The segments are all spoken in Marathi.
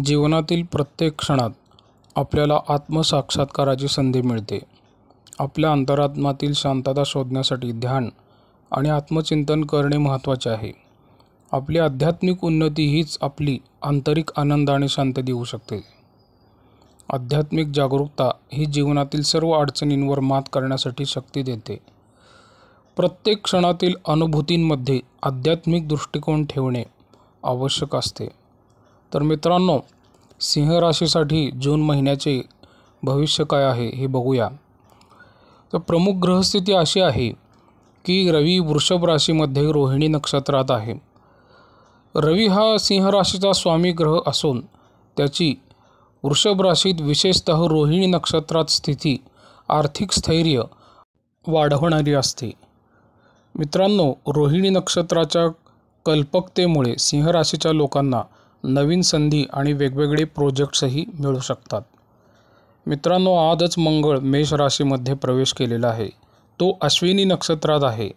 जीवनातील प्रत्येक क्षणात आपल्याला आत्मसाक्षात्काराची संधी मिळते. आपल्या अंतरात्म्यातील शांतता शोधण्यासाठी ध्यान आणि आत्मचिंतन करणे महत्त्वाचे आहे. आपली आध्यात्मिक उन्नती हीच आपली आंतरिक आनंद आणि शांती देऊ शकते. आध्यात्मिक जागरूकता ही जीवनातील सर्व अडचणींवर मात करण्यासाठी शक्ती देते. प्रत्येक क्षणातील अनुभूतींमध्ये आध्यात्मिक दृष्टिकोन ठेवणे आवश्यक असते. तर मित्रांनो, सिंह राशीसाठी जून महिन्याचे भविष्य काय आहे हे बघूया. तर प्रमुख ग्रहस्थिती अशी आहे की रवी वृषभ राशीमध्ये रोहिणी नक्षत्रात आहे. रवी हा सिंह राशीचा स्वामी ग्रह असून त्याची वृषभ राशीत विशेषतः रोहिणी नक्षत्रात स्थिती आर्थिक स्थैर्य वाढवणारी असते. मित्रांनो, रोहिणी नक्षत्राच्या कल्पकतेमुळे सिंह राशीच्या लोकांना नवीन संधी आणि वेगवेगळे प्रोजेक्ट्सही मिळू शकतात. मित्रांनो, आजच मंगळ मेष राशीमध्ये प्रवेश केलेला आहे. तो अश्विनी नक्षत्रात आहे,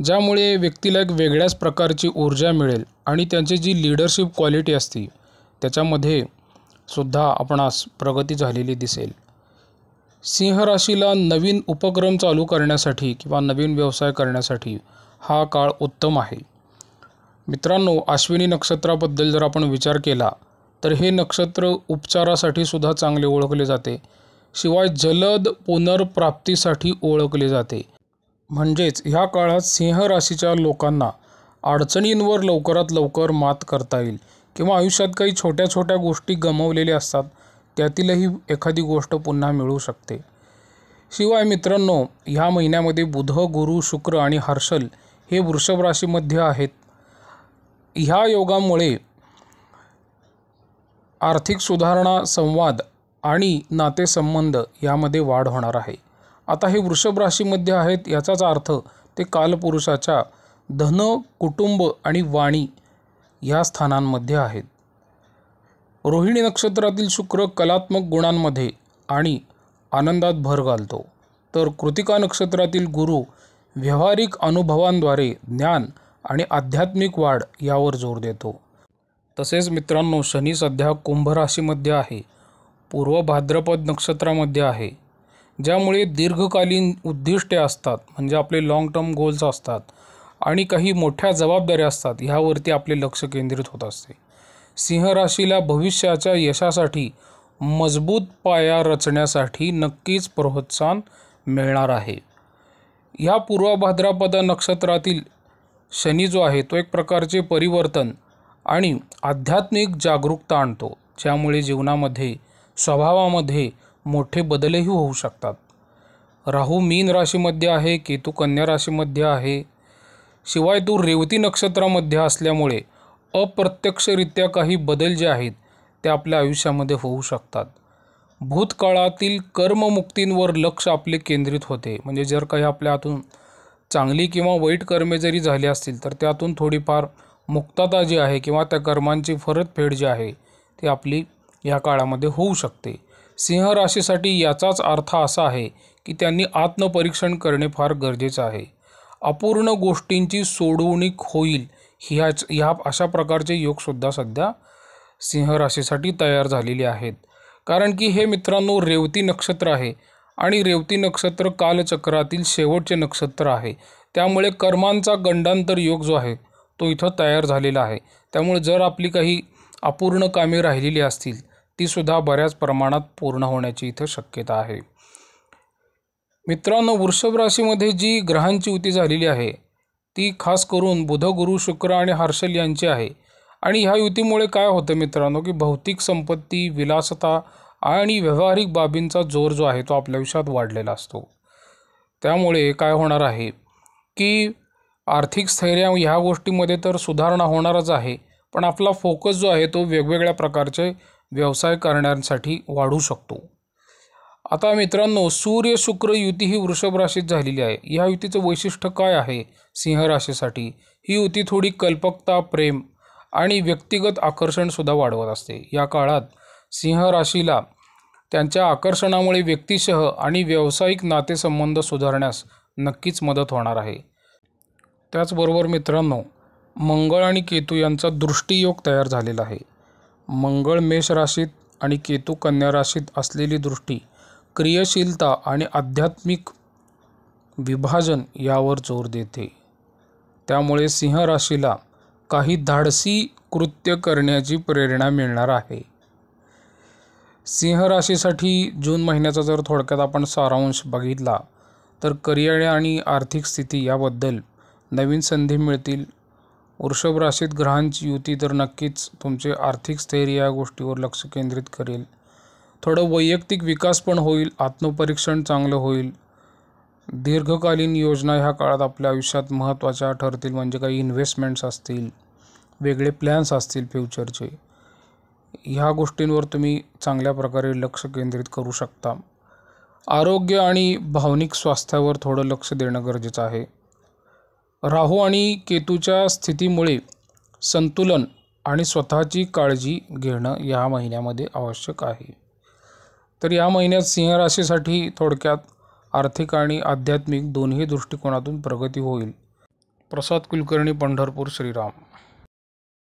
ज्यामुळे व्यक्तीला एक वेगळ्याच प्रकारची ऊर्जा मिळेल आणि त्यांची जी लीडरशिप क्वालिटी असते त्याच्यामध्ये सुद्धा आपणास प्रगती झालेली दिसेल. सिंह राशीला नवीन उपक्रम चालू करण्यासाठी किंवा नवीन व्यवसाय करण्यासाठी हा काळ उत्तम आहे. मित्रांनो, अश्विनी नक्षत्राबद्दल जर आपण विचार केला तर हे नक्षत्र उपचारासाठी सुद्धा चांगले ओळखले जाते. शिवाय जलद पुनर्प्राप्तीसाठी ओळखले जाते. म्हणजेच ह्या काळात सिंह राशीच्या लोकांना अडचणींवर लवकरात लवकर मात करता येईल किंवा आयुष्यात काही छोट्या छोट्या गोष्टी गमावलेल्या असतात त्यातीलही एखादी गोष्ट पुन्हा मिळू शकते. शिवाय मित्रांनो, ह्या महिन्यामध्ये बुध, गुरु, शुक्र आणि हर्षल हे वृषभ राशीमध्ये आहेत. ह्या योगामुळे आर्थिक सुधारणा, संवाद आणि नातेसंबंध यामध्ये वाढ होणार आहे. आता हे वृषभ राशीमध्ये आहेत याचाच अर्थ ते कालपुरुषाच्या धन, कुटुंब आणि वाणी या स्थानांमध्ये आहेत. रोहिणी नक्षत्रातील शुक्र कलात्मक गुणांमध्ये आणि आनंदात भर घालतो, तर कृतिका नक्षत्रातील गुरु व्यावहारिक अनुभवांद्वारे ज्ञान आणि आध्यात्मिक वाढ यावर जोर देतो. तसेच मित्रांनो, शनी सध्या कुंभ राशीमध्ये आहे, पूर्व भाद्रपद नक्षत्रामध्ये आहे, ज्यामुळे दीर्घकालीन उद्दिष्टे असतात, म्हणजे आपले लॉंग टर्म गोल्स असतात आणि काही मोठ्या जबाबदाऱ्या असतात, ह्यावरती आपले लक्ष केंद्रित होत असते. सिंह राशीला भविष्याच्या यशासाठी मजबूत पाया रचण्यासाठी नक्कीच प्रोत्साहन मिळणार आहे. ह्या पूर्व भाद्रपद नक्षत्रातील शनी जो आहे तो एक प्रकारचे परिवर्तन आणि आध्यात्मिक जागरूकता आणतो, ज्यामुळे जीवनामध्ये स्वभावामध्ये मोठे बदलही होऊ शकतात. राहू मीन राशीमध्ये आहे, केतू कन्या राशीमध्ये आहे. शिवाय तो रेवती नक्षत्रामध्ये असल्यामुळे अप्रत्यक्षरित्या काही बदल जे आहेत ते आपल्या आयुष्यामध्ये होऊ शकतात. भूतकाळातील कर्ममुक्तींवर लक्ष आपले केंद्रित होते. म्हणजे जर काही आपल्या हातून चांगली किंवा वाईट कर्मे जरी झाली असतील तर त्यातून थोडीफार मुक्तता जी आहे किंवा त्या कर्मांची परतफेड जी आहे ती आपली या काळामध्ये होऊ शकते. सिंह राशीसाठी याचाच अर्थ असा आहे की त्यांनी आत्मपरीक्षण करणे फार गरजेचं आहे. अपूर्ण गोष्टींची सोडवणूक होईल ह्या अशा प्रकारचे योगसुद्धा सध्या सिंह राशीसाठी तयार झालेले आहेत. कारण की हे मित्रांनो रेवती नक्षत्र आहे आणि रेवती नक्षत्र कालचक्रातील शेवटचे नक्षत्र आहे. त्यामुळे कर्मांचा गंडांतर योग जो आहे तो इथं तयार झालेला आहे. त्यामुळे जर आपली काही अपूर्ण कामे राहिलेली असतील तीसुद्धा बऱ्याच प्रमाणात पूर्ण होण्याची इथं शक्यता आहे. मित्रांनो, वृषभ राशीमध्ये जी ग्रहांची युती झालेली आहे ती खास करून बुध, गुरु, शुक्र आणि हर्षल यांची आहे. आणि ह्या युतीमुळे काय होतं मित्रांनो की भौतिक संपत्ती, विलासता आणि व्यावहारिक बाबींचा जोर जो आहे तो आपल्या आयुष्यात वाढलेला असतो. त्यामुळे काय होणार आहे की आर्थिक स्थैर्य ह्या गोष्टीमध्ये तर सुधारणा होणारच आहे, पण आपला फोकस जो आहे तो वेगवेगळ्या प्रकारचे व्यवसाय करण्यासाठी वाढू शकतो. आता मित्रांनो, सूर्य शुक्र युती ही वृषभ राशीत झालेली आहे. ह्या युतीचं वैशिष्ट्य काय आहे सिंह राशीसाठी? ही युती थोडी कल्पकता, प्रेम आणि व्यक्तिगत आकर्षणसुद्धा वाढवत असते. या काळात सिंह राशीला त्यांच्या आकर्षणामुळे व्यक्तिशः आणि व्यावसायिक नातेसंबंध सुधारण्यास नक्कीच मदत होणार आहे. त्याचबरोबर मित्रांनो, मंगळ आणि केतू यांचा दृष्टियोग तयार झालेला आहे. मंगळ मेष राशीत आणि केतू कन्या राशीत असलेली दृष्टी क्रियाशीलता आणि आध्यात्मिक विभाजन यावर जोर देते. त्यामुळे सिंह राशीला काही धाडसी कृत्य करण्याची प्रेरणा मिळणार आहे. सिंह राशीसाठी जून महिन्याचा जर थोडक्यात आपण सारांश बघितला तर करिअर आणि आर्थिक स्थिती याबद्दल नवीन संधी मिळतील. वृषभ राशीत ग्रहांची युती तर नक्कीच तुमचे आर्थिक स्थैर्य या गोष्टीवर लक्ष केंद्रित करेल. थोडं वैयक्तिक विकास पण होईल, आत्मपरीक्षण चांगलं होईल. दीर्घकालीन योजना ह्या काळात आपल्या आयुष्यात महत्त्वाच्या ठरतील, म्हणजे काही इन्व्हेस्टमेंट्स असतील, वेगळे प्लॅन्स असतील फ्युचरचे, ह्या गोष्टींवर तुम्ही चांगल्या प्रकारे लक्ष केंद्रित करू शकता. आरोग्य आणि भावनिक स्वास्थ्यावर थोडं लक्ष देणं गरजेचं आहे. राहू आणि केतूच्या स्थितीमुळे संतुलन आणि स्वतःची काळजी घेणं या महिन्यामध्ये आवश्यक आहे. तर या महिन्यात सिंह राशीसाठी थोडक्यात आर्थिक आणि आध्यात्मिक दोन्ही दृष्टिकोनातून प्रगती होईल. प्रसाद कुलकर्णी, पंढरपूर, श्रीराम.